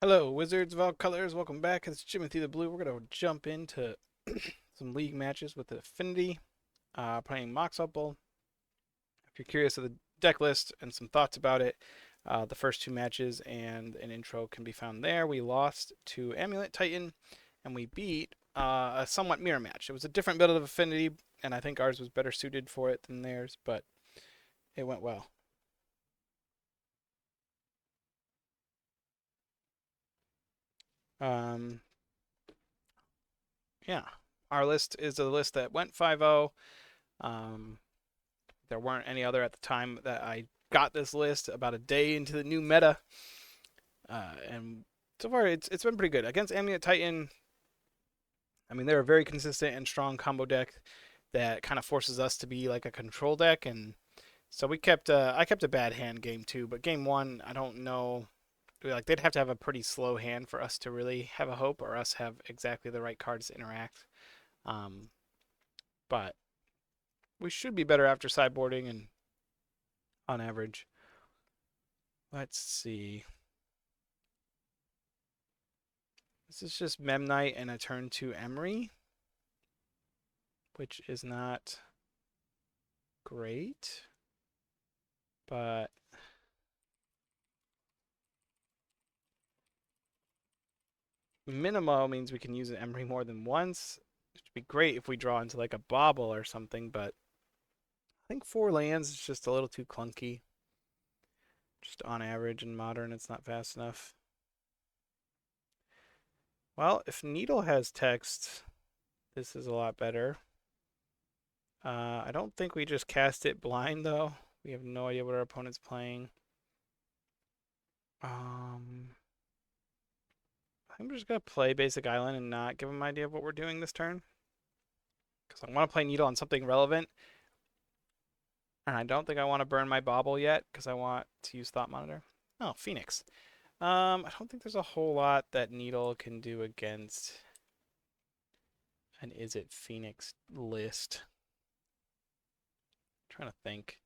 Hello, Wizards of all colors. Welcome back. It's Jimothy the Blue. We're going to jump into some league matches with the Affinity, playing Mox Opal. If you're curious of the deck list and some thoughts about it, the first two matches and an intro can be found there. We lost to Amulet Titan, and we beat a somewhat mirror match. It was a different build of Affinity, and I think ours was better suited for it than theirs, but it went well. Um, yeah, our list is a list that went 5-0. Um, There weren't any other at the time that I got this list about a day into the new meta, and so far it's been pretty good against Amulet Titan. I mean, they're a very consistent and strong combo deck that kind of forces us to be like a control deck, and so we kept I kept a bad hand game two, but game one I don't know. Like they'd have to have a pretty slow hand for us to really have a hope, or us have exactly the right cards to interact. Um, but we should be better after sideboarding and on average. Let's see. This is just Memnite and a turn to Emery, which is not great, but Minimo means we can use an Emery more than once. It would be great if we draw into like a Bobble or something, but I think 4 lands is just a little too clunky. Just on average in Modern, it's not fast enough. Well, if Needle has text, this is a lot better. I don't think we just cast it blind, though. We have no idea what our opponent's playing. Um, I'm just going to play Basic Island and not give him an idea of what we're doing this turn. Because I want to play Needle on something relevant. And I don't think I want to burn my Bobble yet because I want to use Thought Monitor. Oh, Phoenix. I don't think there's a whole lot that Needle can do against an Izzet Phoenix list. I'm trying to think.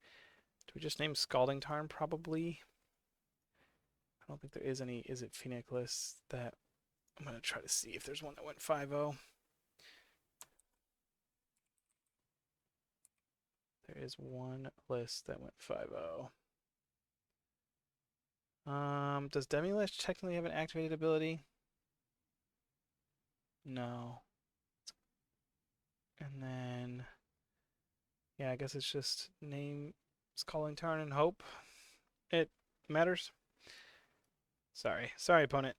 Do we just name Scalding Tarn? Probably. I don't think there is any Izzet Phoenix lists that I'm going to try to see if there's one that went 5-0. There is one list that went 5-0. Does Demilich technically have an activated ability? No. And then, yeah, I guess it's just name, Calling Tarn and hope it matters. Sorry, opponent.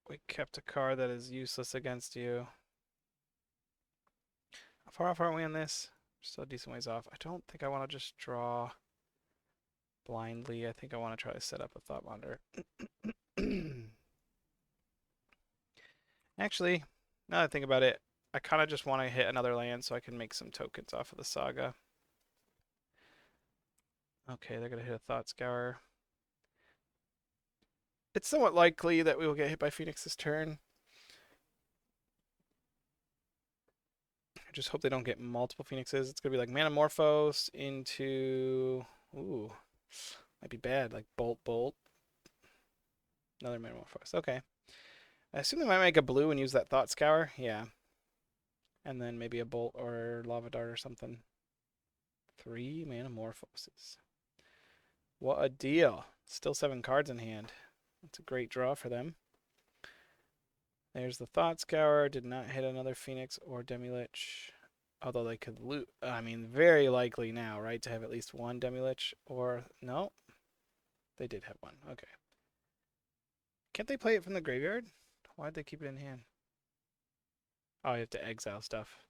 We kept a card that is useless against you. How far off are we on this? Still a decent ways off. I don't think I want to just draw blindly. I think I want to try to set up a Thought Monitor. Actually, now that I think about it, I kind of just want to hit another land so I can make some tokens off of the Saga. Okay, they're going to hit a Thought Scour. It's somewhat likely that we will get hit by Phoenix this turn. I just hope they don't get multiple Phoenixes. It's going to be like Manamorphose into... Ooh, might be bad. Like Bolt, Bolt. Another Manamorphose. Okay. I assume they might make a blue and use that Thought Scour. Yeah. And then maybe a Bolt or Lava Dart or something. 3 Manamorphoses. What a deal. Still 7 cards in hand. That's a great draw for them. There's the Thought Scour. Did not hit another Phoenix or Demilich. Although they could loot. I mean, very likely now, right? To have at least one Demilich. Or, no. They did have one. Okay. Can't they play it from the graveyard? Why'd they keep it in hand? Oh, you have to exile stuff.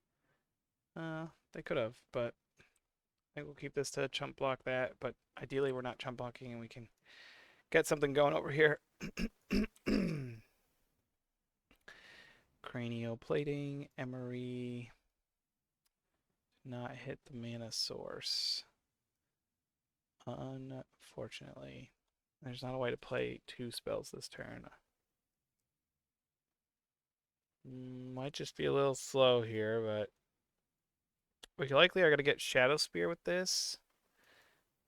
They could have, but I think we'll keep this to chump block that. But ideally, we're not chump blocking and we can get something going over here. Cranioplating, Emery. Not hit the mana source. Unfortunately. There's not a way to play 2 spells this turn. Might just be a little slow here, but we likely are going to get Shadow Spear with this.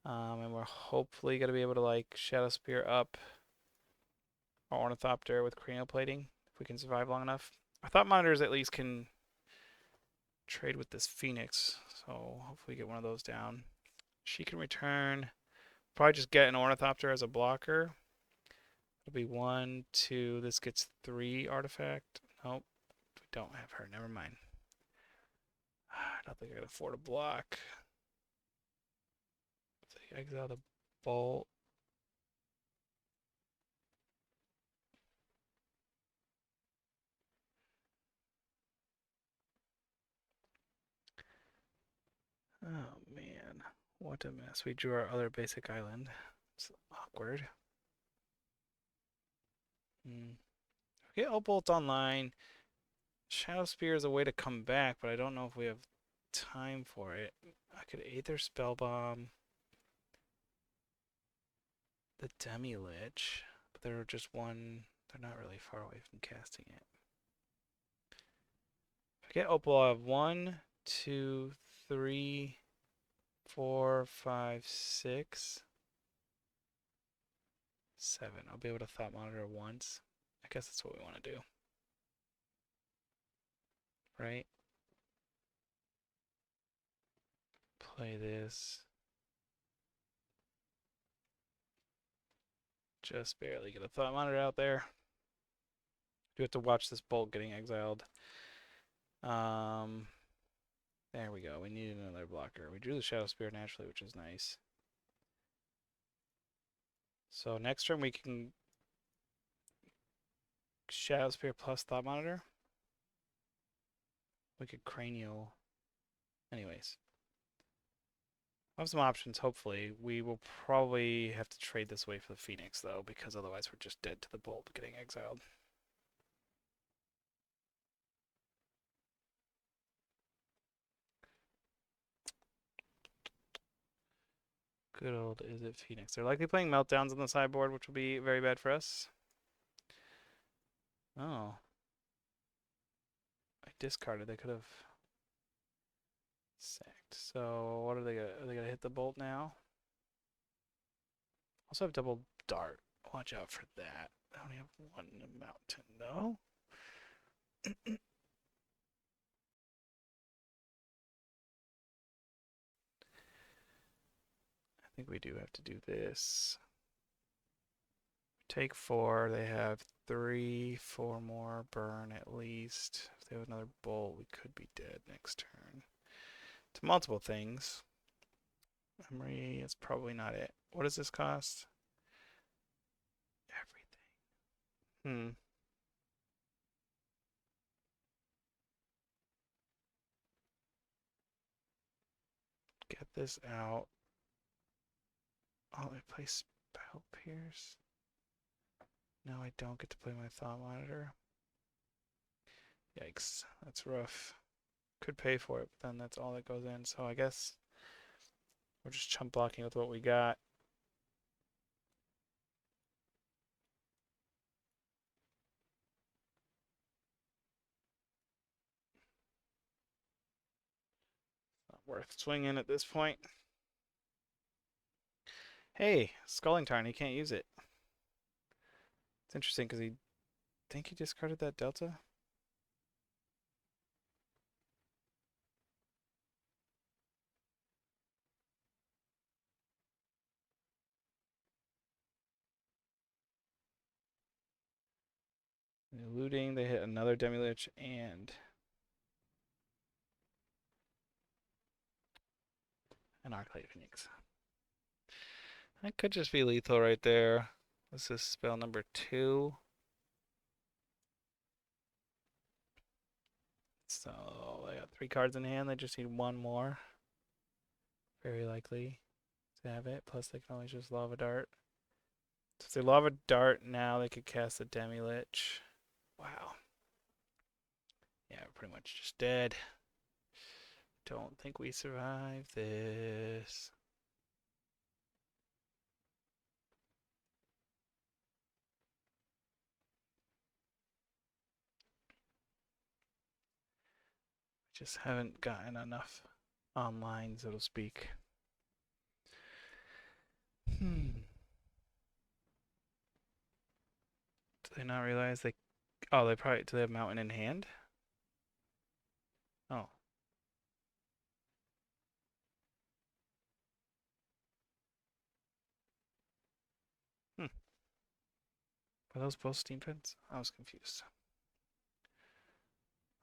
And we're hopefully going to be able to like Shadow Spear up our Ornithopter with cranial plating if we can survive long enough. Our Thought Monitors at least can trade with this Phoenix, so hopefully get one of those down. She can return. Probably just get an Ornithopter as a blocker. It'll be 1, 2. This gets 3 artifact. Nope, we don't have her. Never mind. I don't think I can afford a block. So exile the Bolt. Oh man, what a mess. We drew our other basic island. It's awkward. Get Opal's online. Shadow Spear is a way to come back, but I don't know if we have time for it. I could Aether Spellbomb the Demi-Lich, but they're just one. They're not really far away from casting it. If I get Opal, I have 1, 2, 3, 4, 5, 6, 7. I'll be able to Thought Monitor once. I guess that's what we want to do. Right? Play this. Just barely get a Thought Monitor out there. You have to watch this Bolt getting exiled. There we go. We needed another blocker. We drew the Shadow Spear naturally, which is nice. So next turn we can Shadow Spear plus Thought Monitor. We could Cranial. Anyways. I have some options, hopefully. We will probably have to trade this away for the Phoenix, though, because otherwise we're just dead to the Bolt getting exiled. Good old Izzet Phoenix. They're likely playing Meltdowns on the sideboard, which will be very bad for us. Oh. I discarded. They could have sacked. So what are they gonna? Are they gonna hit the Bolt now? Also have double dart. Watch out for that. I only have one mountain though. I think we do have to do this. Take 4. They have 3, 4 more burn at least. If they have another bolt, we could be dead next turn. To multiple things. Memory is probably not it. What does this cost? Everything. Get this out. Oh, I play Spell Pierce. No, I don't get to play my Thought Monitor. Yikes, that's rough. Could pay for it, but then that's all that goes in. So I guess we're just chump blocking with what we got. Not worth swinging at this point. Hey, Sculling Tarn, he can't use it. It's interesting because he think he discarded that Delta. Looting, they hit another Demi-Lich and an Arclight Phoenix. That could just be lethal right there. This is spell number 2. So they got 3 cards in hand. They just need 1 more. Very likely to have it. Plus they can always just Lava Dart. So if they Lava Dart now, they could cast a Demi-Lich. Wow. Yeah, we're pretty much just dead. Don't think we survive this. Just haven't gotten enough online, so to speak. Do they not realize they... Oh, they probably... Do they have Mountain in hand? Oh. Hmm. Were those both steam pins? I was confused.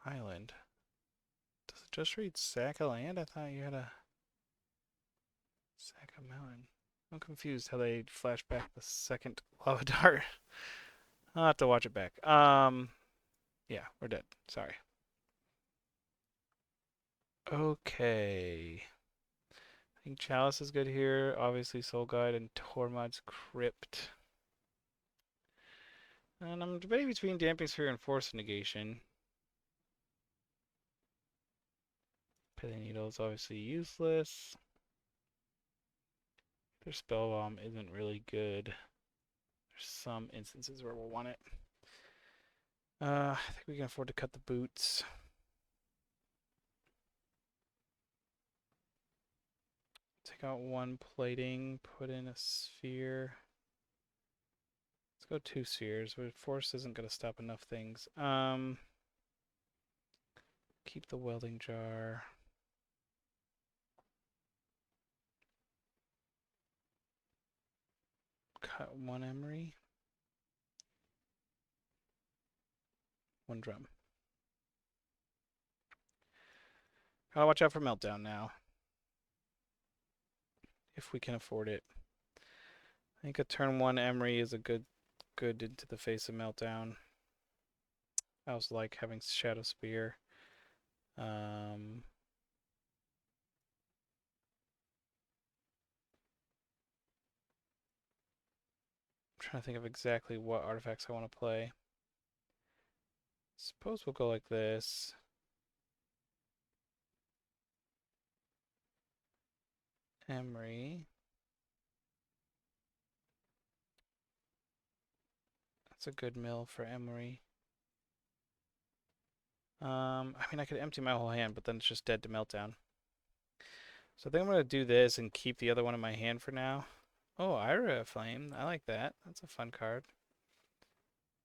Island. Does it just read sack of land? I thought you had a sack of mountain. I'm confused how they flash back the second lava dart. I'll have to watch it back. Yeah, we're dead. Sorry. Okay. I think Chalice is good here. Obviously Soul Guide and Tormod's Crypt. And I'm debating between Damping Sphere and Force Negation. Pithing Needle is obviously useless. Their Spell Bomb isn't really good. There's some instances where we'll want it. I think we can afford to cut the boots. Take out one plating, put in a sphere. Let's go 2 spheres. Force isn't going to stop enough things. Keep the welding jar. Cut 1 emery. 1 drum. Gotta watch out for meltdown now. If we can afford it. I think a turn 1 emery is a good into the face of meltdown. I also like having Shadow Spear. I'm trying to think of exactly what artifacts I want to play. Suppose we'll go like this. Emery. That's a good mill for Emery. I mean, I could empty my whole hand, but then it's just dead to meltdown. So I think I'm going to do this and keep the other one in my hand for now. Oh, Ira Flame. I like that. That's a fun card.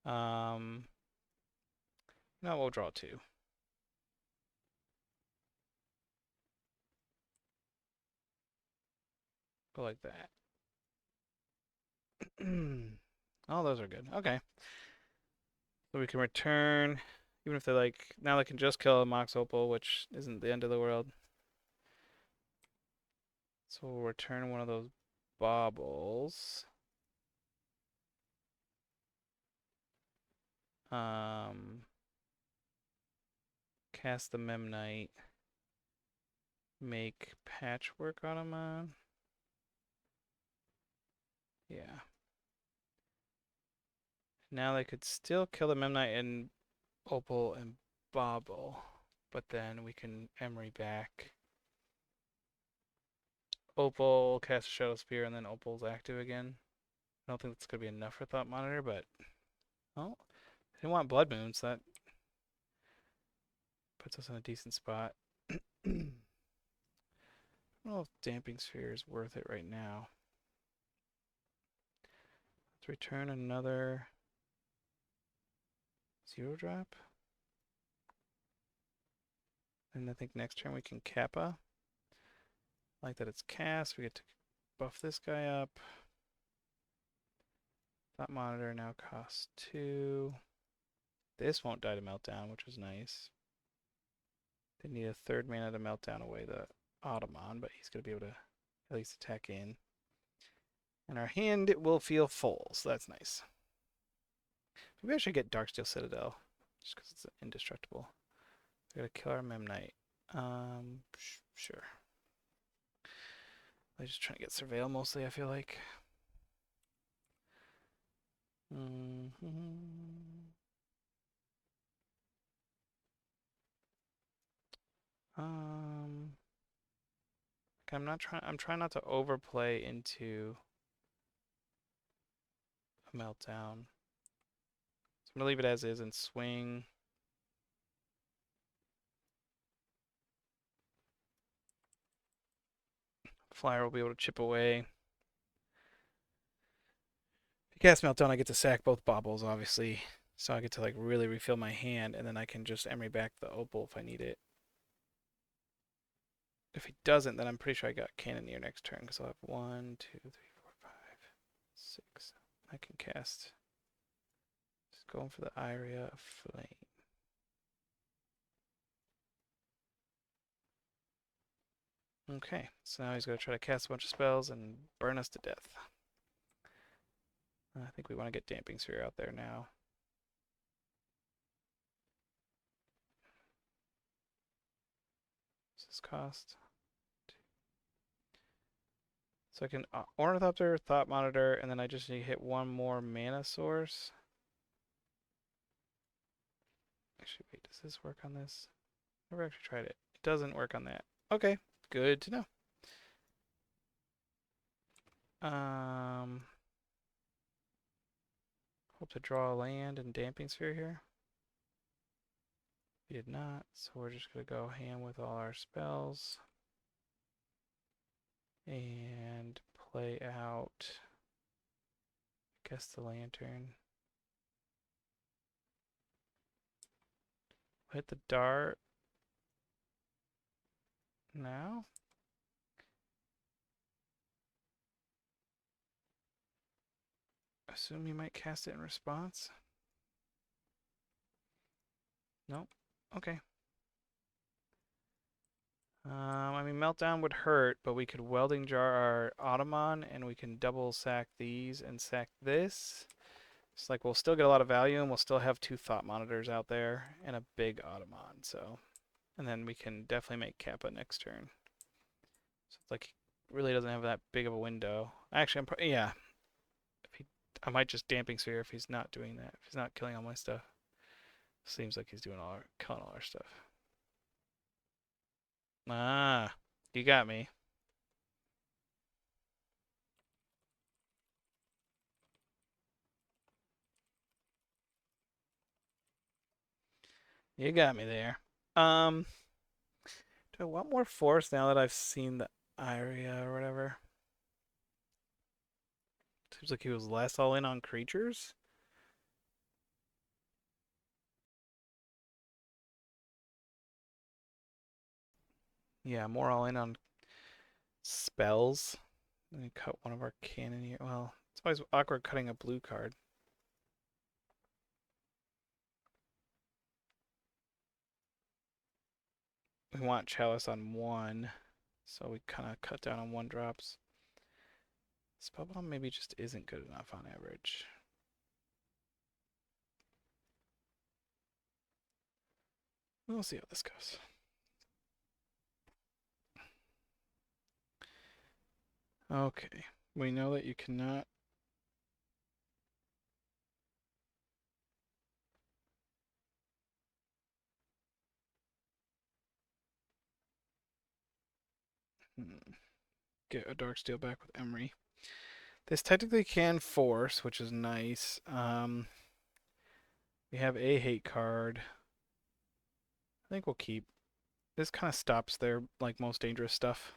No, we'll draw 2. Go like that. Oh, those are good. Okay. So we can return, even if they like, now they can just kill a Mox Opal, which isn't the end of the world. So we'll return one of those baubles. Cast the Memnite. Make Patchwork Automon. Yeah. Now they could still kill the Memnite and Opal and Bauble, but then we can Emery back. Opal, cast a Shadow Spear, and then Opal's active again. I don't think that's going to be enough for Thought Monitor, but... Oh, I didn't want Blood Moon, so that puts us in a decent spot. I don't know if Damping Sphere is worth it right now. Let's return another 0 drop. And I think next turn we can Kappa. Like that it's cast. We get to buff this guy up. Thought Monitor now costs 2. This won't die to Meltdown, which is nice. They need a 3rd mana to Meltdown away the Automon, but he's going to be able to at least attack in. And our hand will feel full, so that's nice. Maybe I should get Darksteel Citadel, just because it's indestructible. We gotta kill our Memnite. Sure. I'm just trying to get Surveil mostly, I feel like. I'm trying not to overplay into a Meltdown. So I'm gonna leave it as is and swing. Flyer will be able to chip away. If he cast Meltdown, I get to sack both baubles, obviously. So I get to like really refill my hand, and then I can just Emery back the Opal if I need it. If he doesn't, then I'm pretty sure I got Cannoneer next turn, because I'll have 1, 2, 3, 4, 5, 6. I can cast. Just going for the Area of Flame. Okay, so now he's going to try to cast a bunch of spells and burn us to death. I think we want to get Damping Sphere out there now. What's this cost? So I can Ornithopter, Thought Monitor, and then I just need to hit one more mana source. Actually, wait, does this work on this? Never actually tried it. It doesn't work on that. Okay, good to know. Hope to draw a land and Damping Sphere here. We did not, so we're just going to go ham with all our spells. And play out, I guess, the Lantern. Hit the dart now. Assume you might cast it in response. Nope. Okay. I mean, Meltdown would hurt, but we could Welding Jar our Automon, and we can double sack these and sack this. It's like we'll still get a lot of value, and we'll still have 2 Thought Monitors out there and a big Automon. So, and then we can definitely make Kappa next turn. So it's like he really doesn't have that big of a window. Actually, yeah. I might just Damping Sphere if he's not doing that. If he's not killing all my stuff. Seems like he's doing killing all our stuff. Ah, you got me. You got me there. Do I want more force now that I've seen the area or whatever? Seems like he was less all in on creatures. Yeah, more all in on spells. Let me cut one of our Cannoneer. Well, it's always awkward cutting a blue card. We want Chalice on 1, so we kind of cut down on 1-drops. Spellbomb maybe just isn't good enough on average. We'll see how this goes. Okay, we know that you cannot. Get a Darksteel back with Emery. This technically can force, which is nice. We have a hate card. I think we'll keep. This kind of stops their like most dangerous stuff.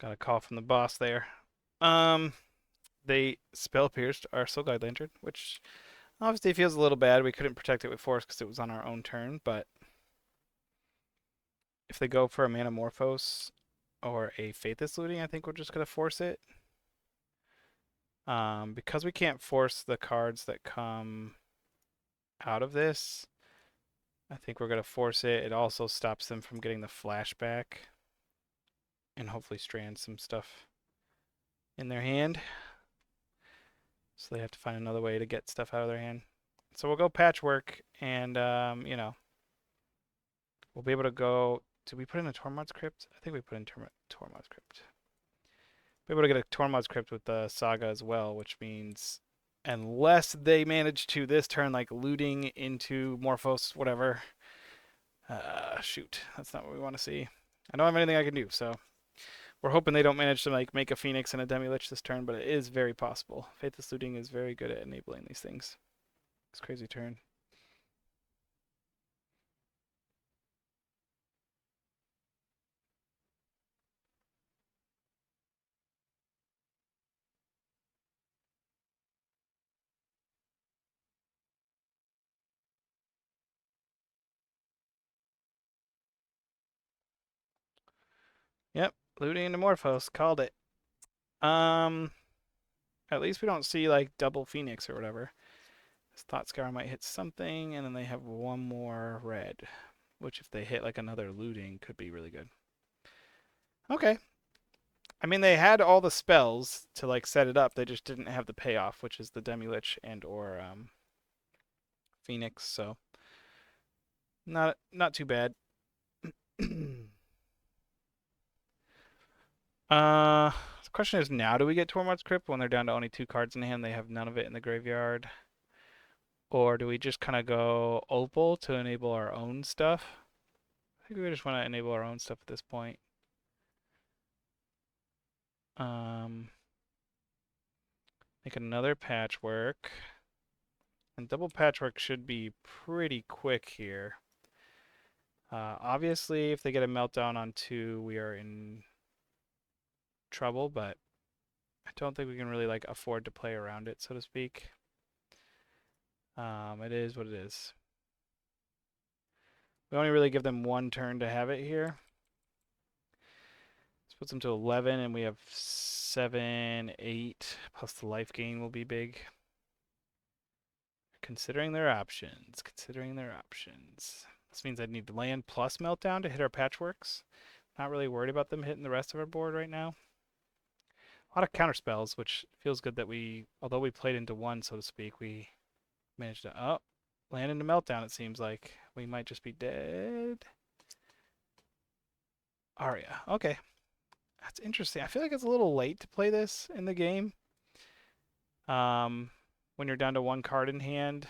Got a call from the boss there. They spell pierced our Soul Guide Lantern, which obviously feels a little bad. We couldn't protect it with force because it was on our own turn, but if they go for a Manamorphose, or a Faithless Looting. I think we're just gonna force it. Because we can't force the cards that come out of this, I think we're gonna force it. It also stops them from getting the flashback and hopefully strand some stuff in their hand. So they have to find another way to get stuff out of their hand. So we'll go Patchwork, and we'll be able to go. Did we put in a Tormod's Crypt? I think we put in Tormod's Crypt. Be able to get a Tormod's Crypt with the Saga as well, which means unless they manage to this turn like looting into Morphos, whatever. Shoot, that's not what we want to see. I don't have anything I can do, so we're hoping they don't manage to like make a Phoenix and a Demi-Lich this turn, but it is very possible. Faithless Looting is very good at enabling these things. It's a crazy turn. Yep, looting into Morphos, called it. Um, at least we don't see like double Phoenix or whatever. This Thought Scour might hit something, and then they have one more red, which if they hit like another looting could be really good. Okay. I mean, they had all the spells to like set it up. They just didn't have the payoff, which is the Demi-Lich and or Phoenix. So not too bad. The question is now: do we get Tormod's Crypt when they're down to only 2 cards in hand? They have none of it in the graveyard, or do we just kind of go Opal to enable our own stuff? I think we just want to enable our own stuff at this point. Make another Patchwork. And double Patchwork should be pretty quick here. Obviously, if they get a Meltdown on 2, we are in trouble, but I don't think we can really like afford to play around it, so to speak. It is what it is. We only really give them 1 turn to have it here. This puts them to 11, and we have 7, 8, plus the life gain will be big. Considering their options. This means I'd need land plus Meltdown to hit our Patchworks. Not really worried about them hitting the rest of our board right now. A lot of counter spells, which feels good that we, although we played into 1, so to speak, we managed to, land into Meltdown, it seems like. We might just be dead. Aria, okay. That's interesting. I feel like it's a little late to play this in the game. When you're down to 1 card in hand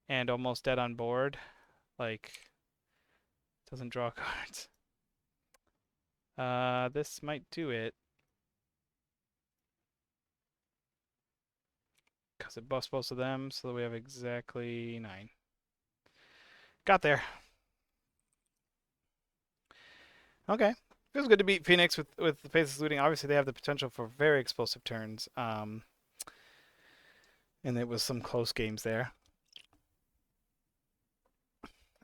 and almost dead on board, like, doesn't draw cards. This might do it. Because it buffs both of them, so that we have exactly 9. Got there. Okay. Feels good to beat Phoenix with the Faceless Looting. Obviously, they have the potential for very explosive turns. And it was some close games there.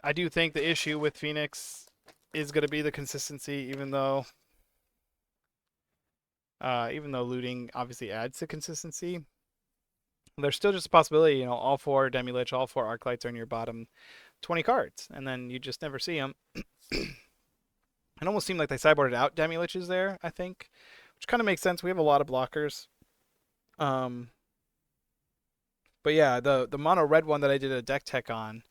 I do think the issue with Phoenix is going to be the consistency, even though looting obviously adds to consistency. There's still just a possibility, all 4 Demi-Lich, all 4 Arclights are in your bottom 20 cards, and then you just never see them. It almost seemed like they sideboarded out Demi-Liches there, I think, which kind of makes sense. We have a lot of blockers. But yeah, the mono red one that I did a deck tech on,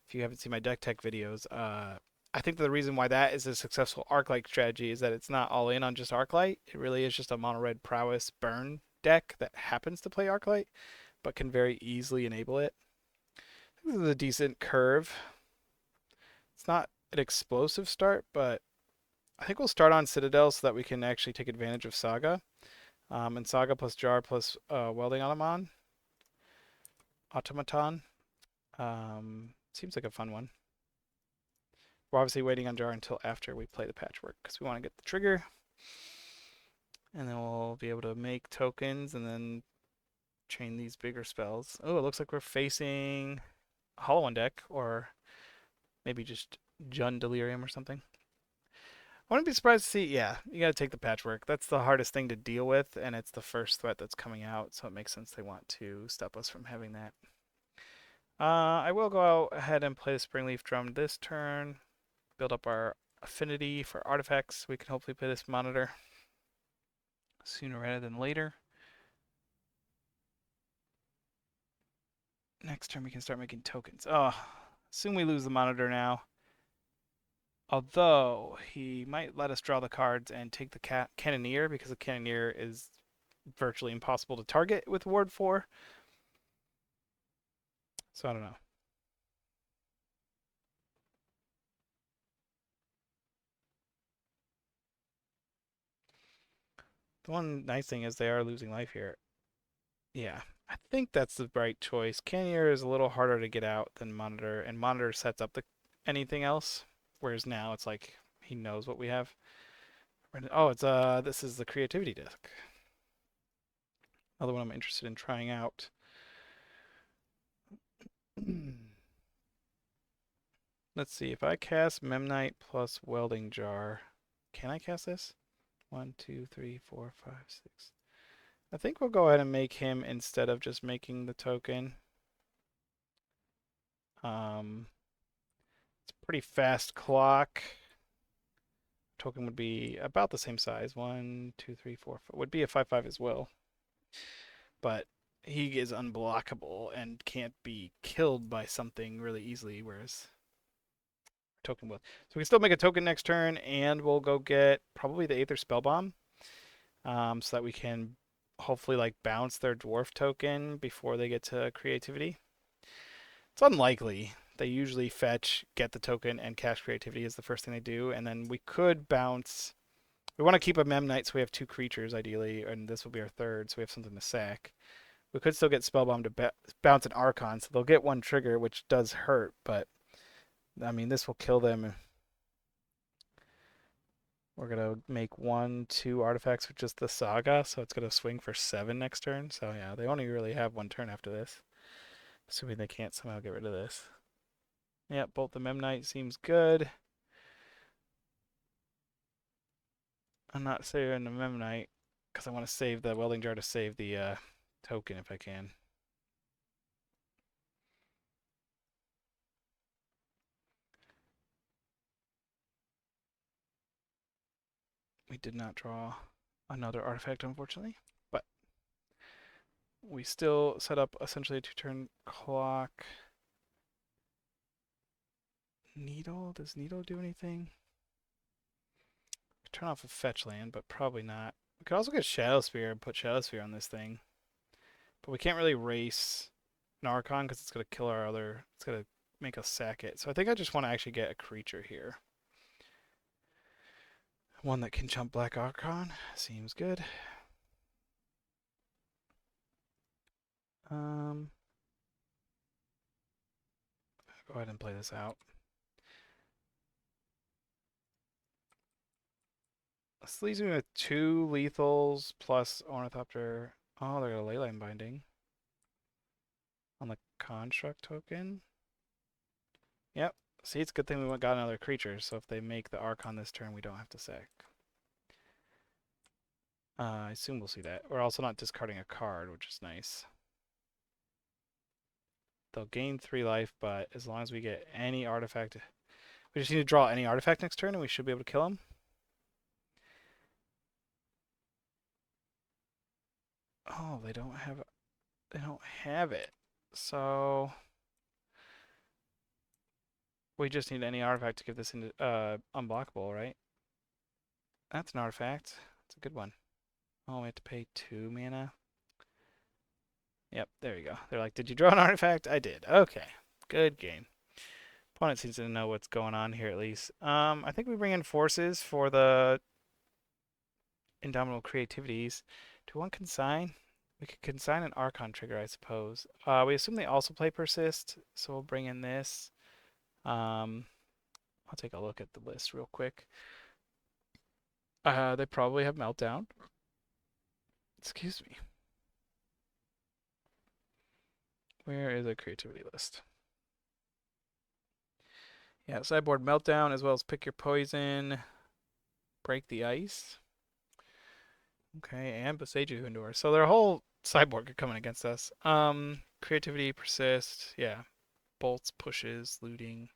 if you haven't seen my deck tech videos, I think the reason why that is a successful Arclight strategy is that it's not all in on just Arclight. It really is just a mono red prowess burn deck that happens to play Arclight, but can very easily enable it. This is a decent curve. It's not an explosive start, but I think we'll start on Citadel so that we can actually take advantage of Saga. And Saga plus Jar plus Welding Automaton. Seems like a fun one. We're obviously waiting on Jar until after we play the Patchwork because we want to get the trigger. And then we'll be able to make tokens and then chain these bigger spells. Oh, it looks like we're facing a Hollow One deck or maybe just Jund Delirium or something. I wouldn't be surprised to see, yeah, you got to take the patchwork. That's the hardest thing to deal with, and it's the first threat that's coming out, so it makes sense they want to stop us from having that. I will go ahead and play the Springleaf Drum this turn, build up our Affinity for artifacts. We can hopefully play this Monitor sooner rather than later. Next turn we can start making tokens. Oh, assume we lose the Monitor now. Although he might let us draw the cards and take the Cannoneer because the Cannoneer is virtually impossible to target with Ward 4. So I don't know. The one nice thing is they are losing life here. Yeah, I think that's the right choice. Cannoneer is a little harder to get out than Monitor, and Monitor sets up the anything else, whereas now it's like he knows what we have. Oh, it's this is the creativity disc. Another one I'm interested in trying out. Let's see, if I cast Memnite plus Welding Jar, can I cast this? 1, 2, 3, 4, 5, 6. I think we'll go ahead and make him instead of just making the token. It's a pretty fast clock. Token would be about the same size. 1, 2, 3, 4, 5. Would be a 5/5 as well. But he is unblockable and can't be killed by something really easily, whereas token will. So we can still make a token next turn, and we'll go get probably the Aether Spellbomb, so that we can hopefully like bounce their dwarf token before they get to creativity. It's unlikely. They usually fetch, get the token, and cast creativity is the first thing they do, and then we could bounce. We want to keep a Memnite, so we have 2 creatures ideally, and this will be our third, so we have something to sack. We could still get Spellbomb to bounce an Archon, so they'll get 1 trigger, which does hurt, but I mean, this will kill them. We're going to make 1, 2 artifacts with just the Saga, so it's going to swing for 7 next turn. So yeah, they only really have 1 turn after this, assuming they can't somehow get rid of this. Yeah, bolt the Memnite seems good. I'm not saving the Memnite because I want to save the Welding Jar to save the token if I can. We did not draw another artifact, unfortunately, but we still set up essentially a 2-turn clock. Needle? Does Needle do anything? Turn off a fetch land, but probably not. We could also get Shadow Spear and put Shadow Spear on this thing. But we can't really race an Archon because it's going to kill our other... It's going to make us sack it. So I think I just want to actually get a creature here. One that can jump Black Archon. Seems good. Go ahead and play this out. This leaves me with 2 lethals plus Ornithopter. Oh, they're going to Leyline Binding on the Construct token. Yep. See, it's a good thing we got another creature, so if they make the Archon this turn, we don't have to sack. I assume we'll see that. We're also not discarding a card, which is nice. They'll gain 3 life, but as long as we get any artifact... We just need to draw any artifact next turn, and we should be able to kill them. Oh, they don't have... They don't have it. So... We just need any artifact to give this into unblockable, right? That's an artifact. It's a good one. Oh, we have to pay 2 mana. Yep, there you go. They're like, did you draw an artifact? I did. Okay, good game. Opponent seems to know what's going on here at least. I think we bring in forces for the Indomitable Creativities. Do we want consign? We could consign an Archon trigger, I suppose. We assume they also play Persist, so we'll bring in this. I'll take a look at the list real quick. They probably have Meltdown. Excuse me. Where is a creativity list? Yeah, sideboard Meltdown as well as Pick Your Poison. Break the ice. Okay, and Boseiju Endure. So their whole sideboard are coming against us. Creativity, persist, yeah. Bolts, pushes, looting,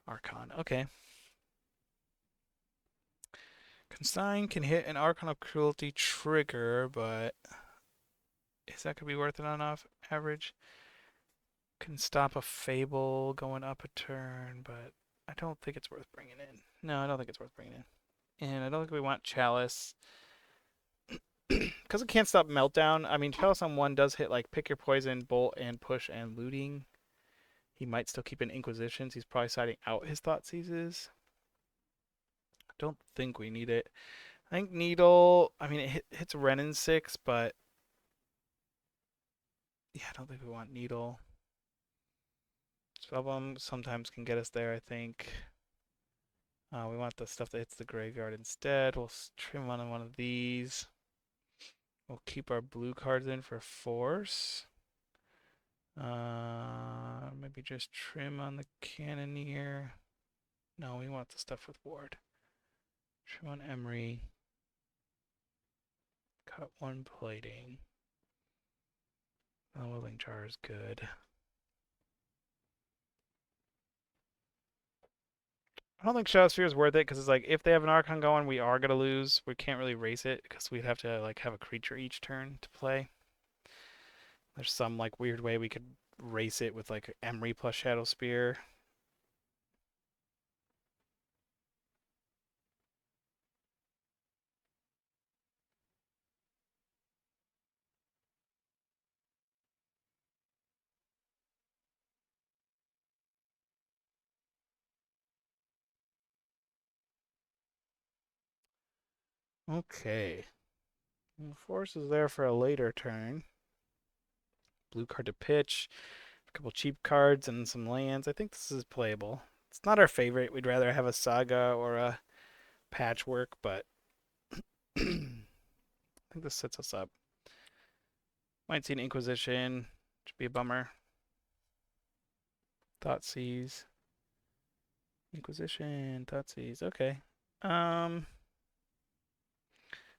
Archon. Okay. Consign can hit an Archon of Cruelty trigger, but is that gonna be worth it enough? Average. Can stop a Fable going up a turn, but I don't think it's worth bringing in. No, I don't think it's worth bringing in. And I don't think we want Chalice. Because it can't stop Meltdown. I mean, Chalice on 1 does hit like pick your poison, bolt, and push and looting. He might still keep in Inquisitions. He's probably siding out his Thought Seizes. I don't think we need it. I think Needle, I mean, it hits Ren in 6, but yeah, I don't think we want Needle. Some of them sometimes can get us there, I think. We want the stuff that hits the graveyard instead. We'll trim on one of these. We'll keep our blue cards in for Force. Maybe just trim on the Cannoneer. No, we want the stuff with Ward. Trim on Emery. Cut 1 plating. The Willing Jar is good. I don't think Shadowsphere is worth it because it's like if they have an Archon going, we are gonna lose. We can't really race it because we'd have to like have a creature each turn to play. There's some like weird way we could race it with like Emery plus Shadow Spear. Okay. Force is there for a later turn. Blue card to pitch. A couple cheap cards and some lands. I think this is playable. It's not our favorite. We'd rather have a Saga or a Patchwork, but I think this sets us up. Might see an Inquisition. Should be a bummer. Thoughtseize. Inquisition. Thoughtseize. Okay.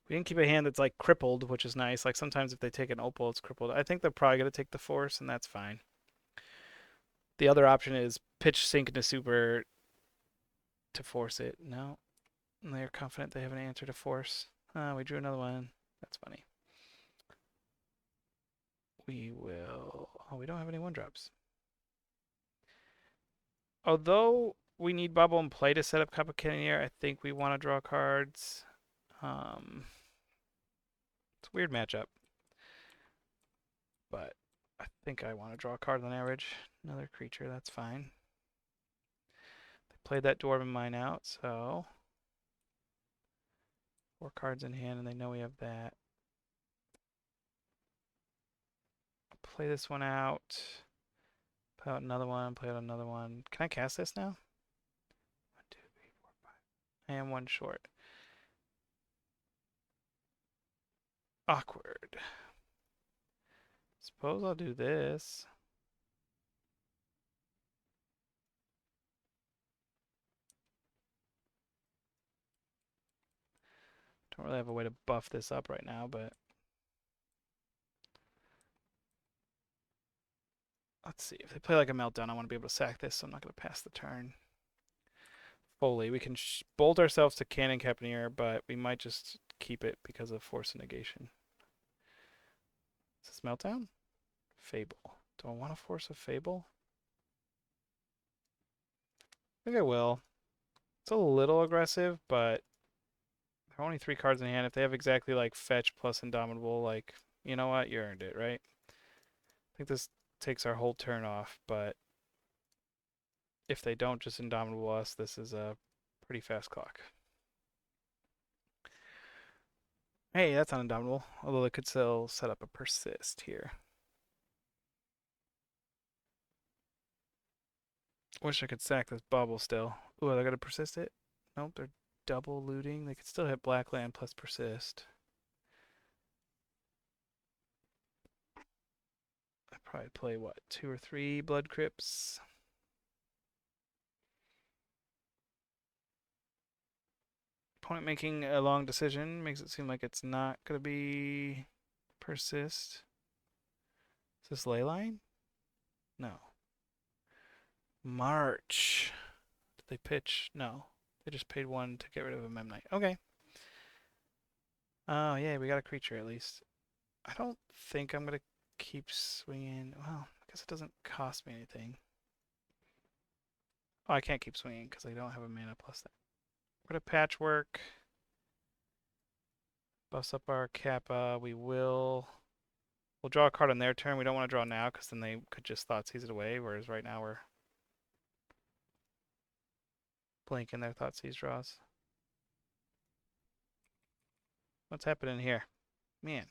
We didn't keep a hand that's like crippled, which is nice. Like sometimes if they take an opal, it's crippled. I think they're probably gonna take the force, and that's fine. The other option is pitch sink into super to force it. No, they're confident they have an answer to force. We drew another one. That's funny. We will. Oh, we don't have any 1-drops. Although we need bubble and play to set up Cup of Cannoneer, I think we want to draw cards. It's a weird matchup, but I think I want to draw a card on average. Another creature, that's fine. They played that Dwarven Mine out, so 4 cards in hand, and they know we have that. Play this one out. Play out another one. Play out another one. Can I cast this now? 1, 2, 3, 4, 5. I am 1 short. Awkward. Suppose I'll do this. Don't really have a way to buff this up right now, but let's see. If they play like a Meltdown, I want to be able to sack this, so I'm not going to pass the turn. Fully. We can bolt ourselves to Cannon Capneer, but we might just keep it because of Force and Negation. Is this Meltdown? Fable. Do I want to force a Fable? I think I will. It's a little aggressive, but there are only 3 cards in hand. If they have exactly like Fetch plus Indomitable, like, you know what? You earned it, right? I think this takes our whole turn off, but if they don't just Indomitable us, this is a pretty fast clock. Hey, that's not Indomitable, although they could still set up a Persist here. Wish I could sack this bubble still. Ooh, are they gonna persist it? Nope, they're double looting. They could still hit black land plus persist. I probably play what, 2 or 3 blood crypts. Opponent making a long decision makes it seem like it's not going to be persist. Is this Leyline? No. March. Did they pitch? No. They just paid 1 to get rid of a Memnite. Okay. Oh, yeah, we got a creature at least. I don't think I'm going to keep swinging. Well, I guess it doesn't cost me anything. Oh, I can't keep swinging because I don't have a mana plus that. We're going to patchwork. Buffs up our Kappa. We'll draw a card on their turn. We don't want to draw now because then they could just Thoughtseize it away, whereas right now we're blinking their Thoughtseize draws. What's happening here? Man,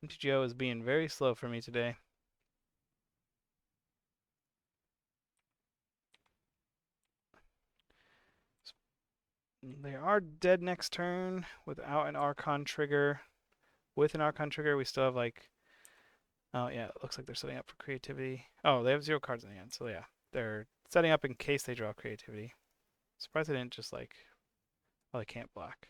MTGO is being very slow for me today. They are dead next turn without an Archon trigger. With an Archon trigger, we still have like... Oh, yeah, it looks like they're setting up for creativity. Oh, they have 0 cards in hand, so yeah. They're setting up in case they draw creativity. Surprised they didn't just like... Oh, they can't block.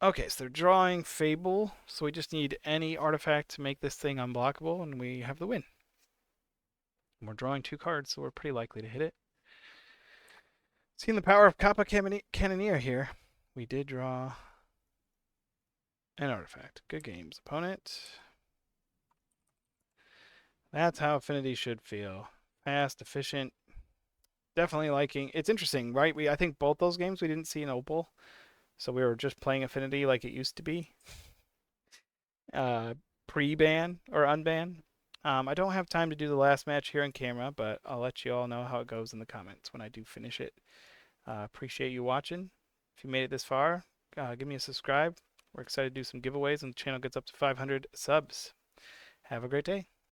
Okay, so they're drawing Fable, so we just need any artifact to make this thing unblockable, and we have the win. And we're drawing 2 cards, so we're pretty likely to hit it. Seeing the power of Kappa Cannoneer here, we did draw an artifact. Good games, opponent. That's how Affinity should feel. Fast, efficient. Definitely liking. It's interesting, right? I think both those games we didn't see an Opal, so we were just playing Affinity like it used to be. Pre-ban or unban. I don't have time to do the last match here on camera, but I'll let you all know how it goes in the comments when I do finish it. Appreciate you watching. If you made it this far, give me a subscribe. We're excited to do some giveaways, and the channel gets up to 500 subs. Have a great day.